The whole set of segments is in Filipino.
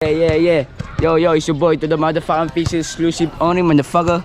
Yeah. Yo, it's your boy to the motherfucking piece exclusive only, motherfucker.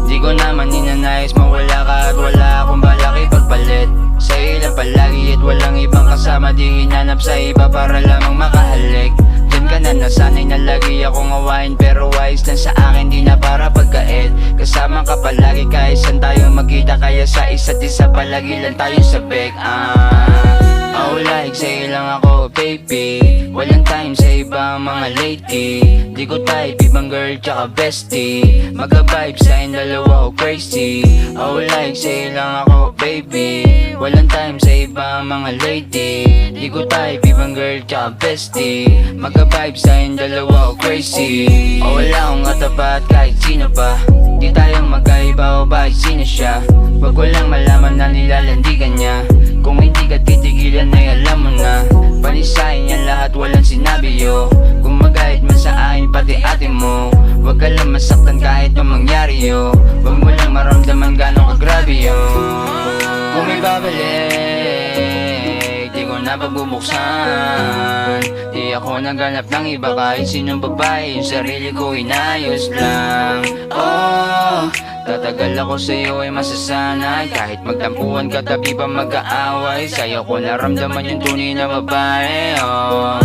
Di ko naman ninanais mawala ka at wala akong balak ipagpalit sa ilang palagi at walang ibang kasama. Di hinanap sa iba para lamang makahalik. Diyan ka na nasanay na lagi akong awain, pero wise lang sa akin, di na para pagkait. Kasama ka palagi kahit saan tayo magkita, kaya sa isa't isa palagi lang tayo sabik. Oh, like sa'yo lang ako, baby. Walang time sa ibang mga lady. Di ko type, ibang girl tsaka bestie. Mag-vibe sa'yo dalawa ko crazy. Oh, like sa'yo lang ako, baby. Walang time sa ibang mga lady. Di ko type, ibang girl tsaka bestie. Mag-vibe sa'yo dalawa ko crazy. Oh, wala akong katapat kahit sino pa. Di tayo magkaiba o bakit sino siya. Wag ko lang malaman na nilalandigan niya. Kung hindi ka titigilan ay alam mo na. Panisahin yan lahat, walang sinabi yo. Kung magahit man sa akin pati ate mo, wag ka lang masaktan kahit anong mangyari yo. Wag mo lang maramdaman gano'ng kagrabe yo. Kung may babalik, di ko na pagbubuksan. Di ako naghanap ng iba kahit sinong babae. Yung sarili ko inayos lang. Oh, tatagal ako sa'yo ay masasanay. Kahit magtampuhan ka tabi pa mag-aaway, sa'yo ko naramdaman yung tunay na babae. Oh,